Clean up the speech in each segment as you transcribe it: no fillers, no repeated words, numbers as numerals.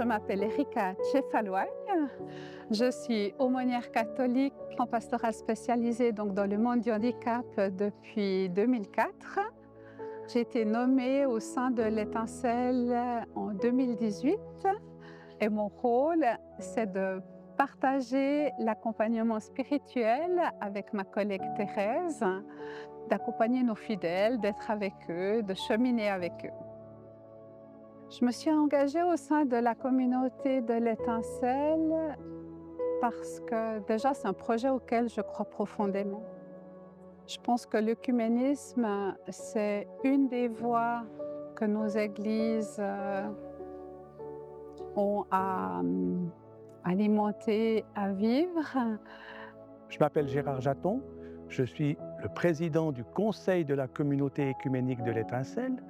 m'appelle Erika Tchefaloy. Je suis aumônière catholique en pastoral spécialisée donc dans le monde du handicap depuis 2004. J'ai été nommée au sein de l'Étincelle en 2018 et mon rôle, c'est de partager l'accompagnement spirituel avec ma collègue Thérèse, d'accompagner nos fidèles, d'être avec eux, de cheminer avec eux. Je me suis engagée au sein de la communauté de l'Étincelle parce que déjà c'est un projet auquel je crois profondément. Je pense que l'œcuménisme, c'est une des voies que nos églises ont à alimenter, à vivre. Je m'appelle Gérard Jaton, je suis le président du conseil de la communauté œcuménique de l'Étincelle.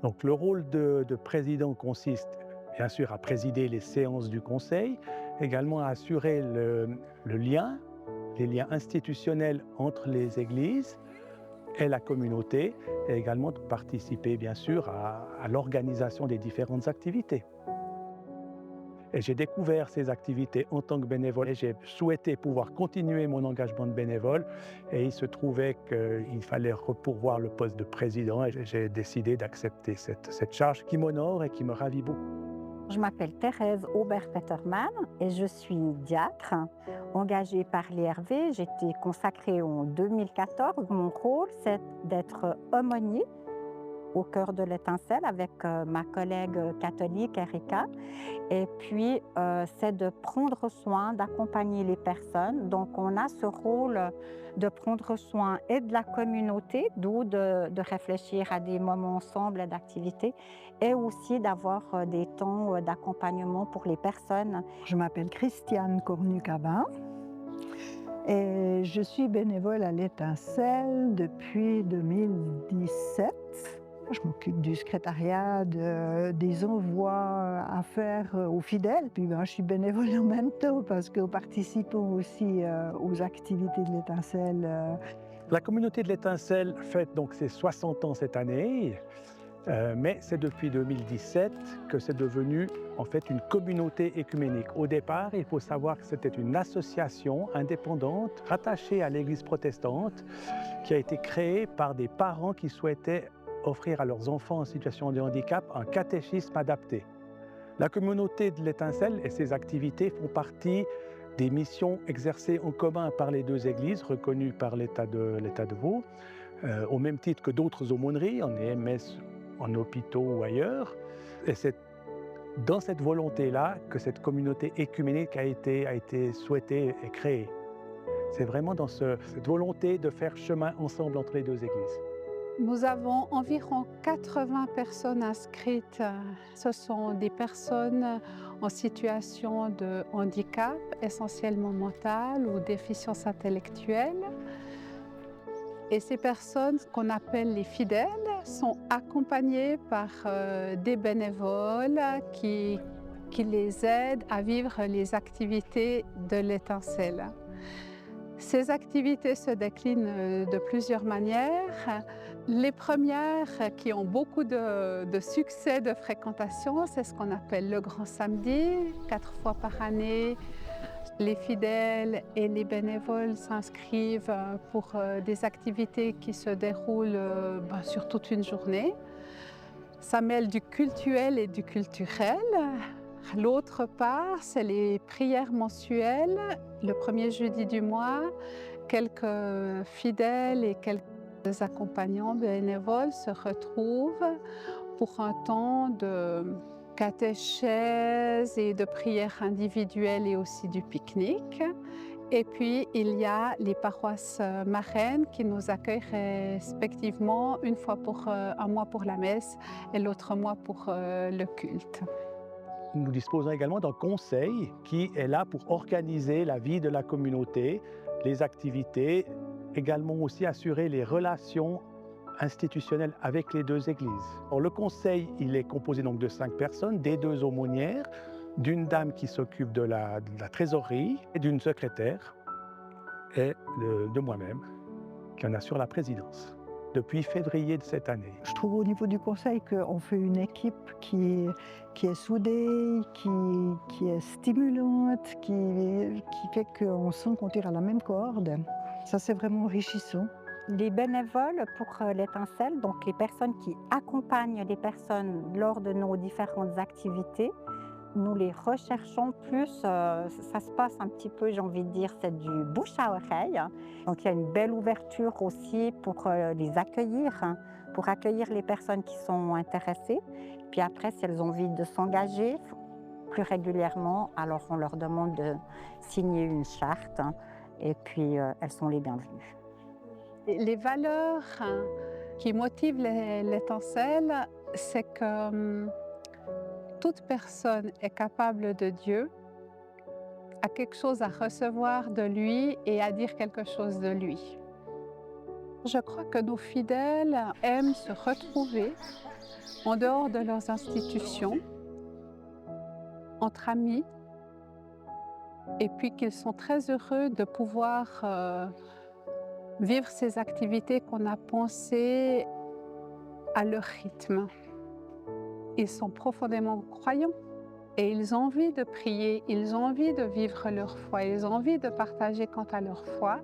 Donc le rôle de président consiste bien sûr à présider les séances du conseil, également à assurer les liens institutionnels entre les églises et la communauté, et également de participer bien sûr à l'organisation des différentes activités. Et j'ai découvert ces activités en tant que bénévole et j'ai souhaité pouvoir continuer mon engagement de bénévole. Et il se trouvait qu'il fallait pourvoir le poste de président et j'ai décidé d'accepter cette charge qui m'honore et qui me ravit beaucoup. Je m'appelle Thérèse Aubert-Peterman et je suis diacre, engagée par l'IRV. J'ai été consacrée en 2014. Mon rôle, c'est d'être aumônier au cœur de l'Étincelle avec ma collègue catholique Erika. Et puis, c'est de prendre soin, d'accompagner les personnes. Donc, on a ce rôle de prendre soin et de la communauté, d'où de réfléchir à des moments ensemble d'activité, et aussi d'avoir des temps d'accompagnement pour les personnes. Je m'appelle Christiane Cornu-Cabin et je suis bénévole à l'Étincelle depuis 2017. Je m'occupe du secrétariat, des envois à faire aux fidèles. Puis je suis bénévole en même temps parce que nous participons aussi aux activités de l'Étincelle. La communauté de l'Étincelle fête donc ses 60 ans cette année, mais c'est depuis 2017 que c'est devenu en fait une communauté œcuménique. Au départ, il faut savoir que c'était une association indépendante rattachée à l'Église protestante qui a été créée par des parents qui souhaitaient offrir à leurs enfants en situation de handicap un catéchisme adapté. La communauté de l'Étincelle et ses activités font partie des missions exercées en commun par les deux églises reconnues par l'État de Vaud, au même titre que d'autres aumôneries, en EMS, en hôpitaux ou ailleurs. Et c'est dans cette volonté-là que cette communauté œcuménique a été souhaitée et créée. C'est vraiment dans cette volonté de faire chemin ensemble entre les deux églises. Nous avons environ 80 personnes inscrites. Ce sont des personnes en situation de handicap, essentiellement mental ou déficience intellectuelle. Et ces personnes, qu'on appelle les fidèles, sont accompagnées par des bénévoles qui les aident à vivre les activités de l'Étincelle. Ces activités se déclinent de plusieurs manières. Les premières qui ont beaucoup de succès de fréquentation, c'est ce qu'on appelle le Grand Samedi. 4 fois par année, les fidèles et les bénévoles s'inscrivent pour des activités qui se déroulent sur toute une journée. Ça mêle du cultuel et du culturel. L'autre part, c'est les prières mensuelles. Le premier jeudi du mois, quelques fidèles et quelques accompagnants bénévoles se retrouvent pour un temps de catéchèse et de prières individuelles et aussi du pique-nique. Et puis, il y a les paroisses marraines qui nous accueillent respectivement une fois un mois pour la messe et l'autre mois pour le culte. Nous disposons également d'un conseil qui est là pour organiser la vie de la communauté, les activités, également aussi assurer les relations institutionnelles avec les deux églises. Alors, le conseil, il est composé donc de 5 personnes, des 2 aumônières, d'une dame qui s'occupe de la trésorerie, et d'une secrétaire, et de moi-même, qui en assure la présidence. depuis février de cette année. Je trouve au niveau du conseil qu'on fait une équipe qui est soudée, qui est stimulante, qui fait qu'on sent qu'on tire à la même corde. Ça, c'est vraiment enrichissant. Les bénévoles pour l'étincelle, donc les personnes qui accompagnent les personnes lors de nos différentes activités, nous les recherchons plus, ça se passe un petit peu, j'ai envie de dire, c'est du bouche à oreille. Donc il y a une belle ouverture aussi pour les accueillir, pour accueillir les personnes qui sont intéressées. Puis après, si elles ont envie de s'engager plus régulièrement, alors on leur demande de signer une charte et puis elles sont les bienvenues. Les valeurs qui motivent l'étincelle, c'est que toute personne est capable de Dieu, a quelque chose à recevoir de lui et à dire quelque chose de lui. Je crois que nos fidèles aiment se retrouver en dehors de leurs institutions, entre amis, et puis qu'ils sont très heureux de pouvoir vivre ces activités qu'on a pensées à leur rythme. Ils sont profondément croyants et ils ont envie de prier, ils ont envie de vivre leur foi, ils ont envie de partager quant à leur foi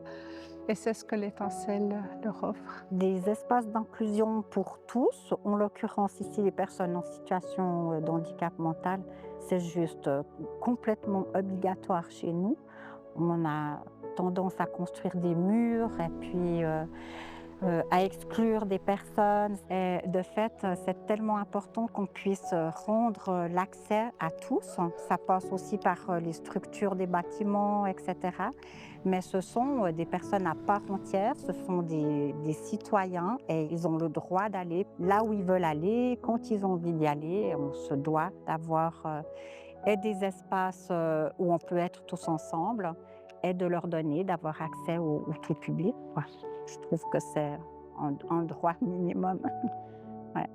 et c'est ce que l'étincelle leur offre. Des espaces d'inclusion pour tous, en l'occurrence ici les personnes en situation de handicap mental, c'est juste complètement obligatoire chez nous. On a tendance à construire des murs et puis à exclure des personnes. Et de fait, c'est tellement important qu'on puisse rendre l'accès à tous. Ça passe aussi par les structures des bâtiments, etc. Mais ce sont des personnes à part entière, ce sont des citoyens et ils ont le droit d'aller là où ils veulent aller, quand ils ont envie d'y aller. On se doit d'avoir et des espaces où on peut être tous ensemble et de leur donner, d'avoir accès au tout public. Ouais. Je trouve que c'est un droit minimum. Ouais.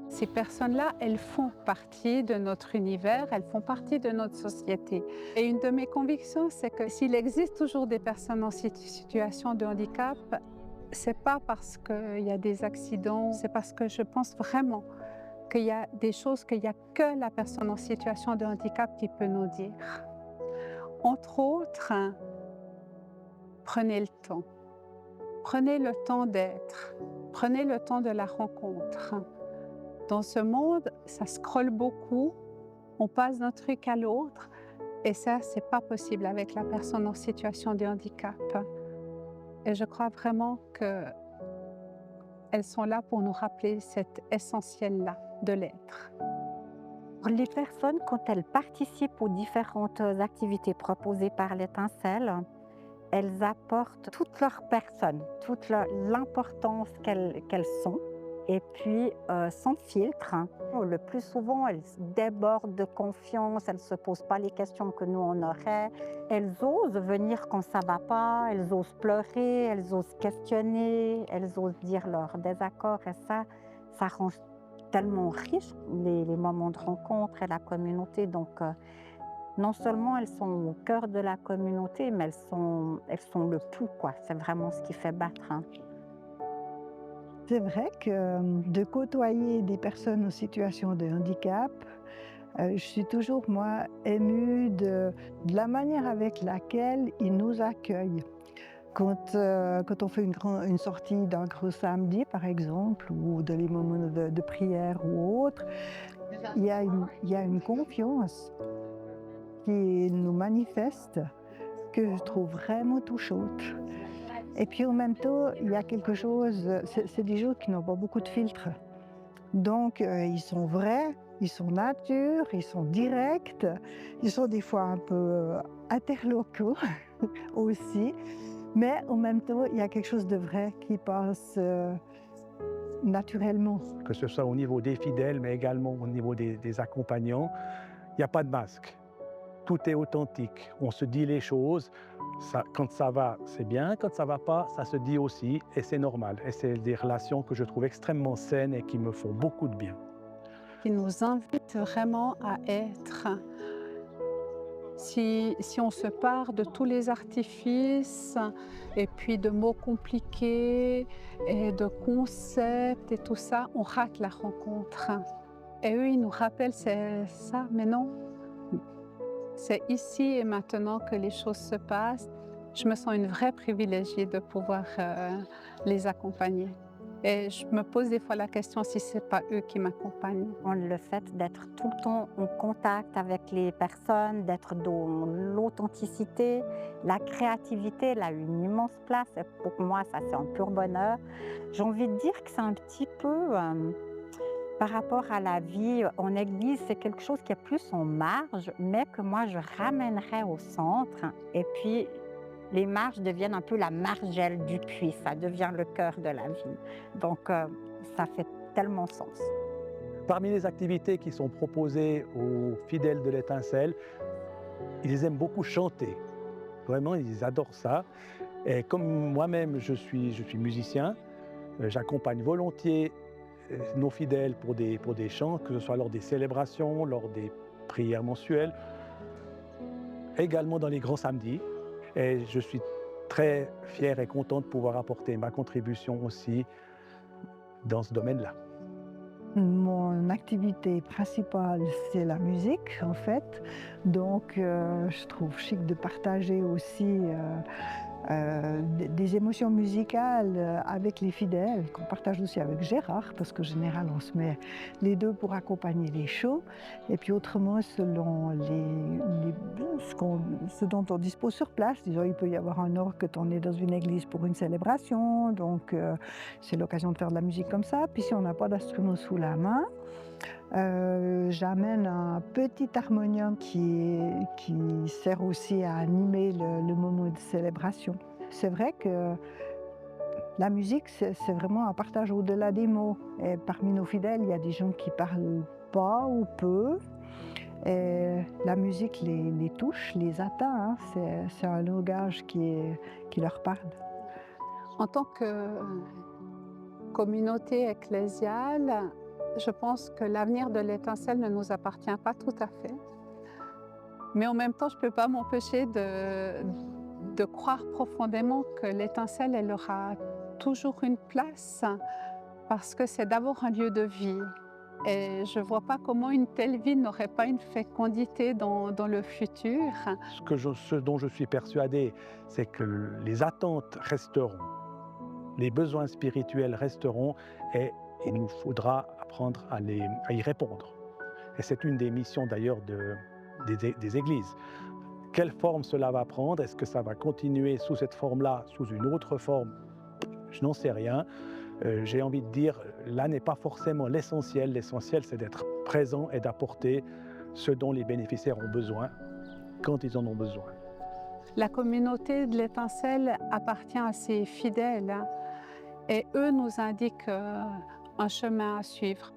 Ces personnes-là, elles font partie de notre univers, elles font partie de notre société. Et une de mes convictions, c'est que s'il existe toujours des personnes en situation de handicap, c'est pas parce qu'il y a des accidents, c'est parce que je pense vraiment qu'il y a des choses qu'il n'y a que la personne en situation de handicap qui peut nous dire. Entre autres, prenez le temps. Prenez le temps d'être. Prenez le temps de la rencontre. Dans ce monde, ça scrolle beaucoup. On passe d'un truc à l'autre. Et ça, c'est pas possible avec la personne en situation de handicap. Et je crois vraiment qu'elles sont là pour nous rappeler cet essentiel-là de l'être. Les personnes, quand elles participent aux différentes activités proposées par l'étincelle, elles apportent toute leur personne, toute l'importance qu'elles sont, et puis sans filtre. Le plus souvent, elles débordent de confiance, elles ne se posent pas les questions que nous on aurait. Elles osent venir quand ça ne va pas, elles osent pleurer, elles osent questionner, elles osent dire leur désaccord, et ça rend tellement riche les moments de rencontre et la communauté. Donc, non seulement elles sont au cœur de la communauté, mais elles sont le tout, quoi. C'est vraiment ce qui fait battre. C'est vrai que de côtoyer des personnes en situation de handicap, je suis toujours, moi, émue de la manière avec laquelle ils nous accueillent. Quand on fait une sortie d'un gros samedi, par exemple, ou des moments de prière ou autre, il y a une confiance qui nous manifeste que je trouve vraiment touchante. Et puis en même temps, il y a quelque chose, c'est des gens qui n'ont pas beaucoup de filtres. Donc ils sont vrais, ils sont nature, ils sont directs, ils sont des fois un peu interlocaux aussi. Mais en même temps, il y a quelque chose de vrai qui passe naturellement. Que ce soit au niveau des fidèles, mais également au niveau des accompagnants, il n'y a pas de masque. Tout est authentique. On se dit les choses. Quand ça va, c'est bien. Quand ça ne va pas, ça se dit aussi. Et c'est normal. Et c'est des relations que je trouve extrêmement saines et qui me font beaucoup de bien. Qui nous invitent vraiment à être Si on se part de tous les artifices et puis de mots compliqués et de concepts et tout ça, on rate la rencontre. Et eux, ils nous rappellent, c'est ça, mais non. C'est ici et maintenant que les choses se passent. Je me sens une vraie privilégiée de pouvoir les accompagner. Et je me pose des fois la question si ce n'est pas eux qui m'accompagnent. Le fait d'être tout le temps en contact avec les personnes, d'être dans l'authenticité, la créativité, elle a une immense place. Et pour moi, ça c'est un pur bonheur. J'ai envie de dire que c'est un petit peu par rapport à la vie en église, c'est quelque chose qui est plus en marge, mais que moi je ramènerais au centre. Et puis les marges deviennent un peu la margelle du puits, ça devient le cœur de la vie. Donc ça fait tellement sens. Parmi les activités qui sont proposées aux fidèles de l'Étincelle, ils aiment beaucoup chanter. Vraiment, ils adorent ça. Et comme moi-même, je suis musicien, j'accompagne volontiers nos fidèles pour des chants, que ce soit lors des célébrations, lors des prières mensuelles, également dans les grands samedis. Et je suis très fier et content de pouvoir apporter ma contribution aussi dans ce domaine-là. Mon activité principale, c'est la musique, en fait. Donc, je trouve chic de partager aussi des émotions musicales avec les fidèles, qu'on partage aussi avec Gérard, parce qu'en général, on se met les deux pour accompagner les shows. Et puis autrement, selon ce dont on dispose sur place, disons, il peut y avoir un orgue quand on est dans une église pour une célébration, donc c'est l'occasion de faire de la musique comme ça. Puis si on n'a pas d'instrument sous la main, j'amène un petit harmonium qui sert aussi à animer le moment de célébration. C'est vrai que la musique, c'est vraiment un partage au-delà des mots. Et parmi nos fidèles, il y a des gens qui parlent pas ou peu. Et la musique les touche, les atteint. Hein. C'est un langage qui leur parle. En tant que communauté ecclésiale, je pense que l'avenir de l'Étincelle ne nous appartient pas tout à fait. Mais en même temps, je ne peux pas m'empêcher de croire profondément que l'Étincelle, elle aura toujours une place parce que c'est d'abord un lieu de vie. Et je ne vois pas comment une telle vie n'aurait pas une fécondité dans le futur. Ce dont je suis persuadé, c'est que les attentes resteront, les besoins spirituels resteront et il nous faudra apprendre à y répondre. Et c'est une des missions d'ailleurs des églises. Quelle forme cela va prendre? Est-ce que ça va continuer sous cette forme-là, sous une autre forme? Je n'en sais rien. J'ai envie de dire, là n'est pas forcément l'essentiel. L'essentiel, c'est d'être présent et d'apporter ce dont les bénéficiaires ont besoin, quand ils en ont besoin. La communauté de l'Étincelle appartient à ses fidèles et eux nous indiquent un chemin à suivre.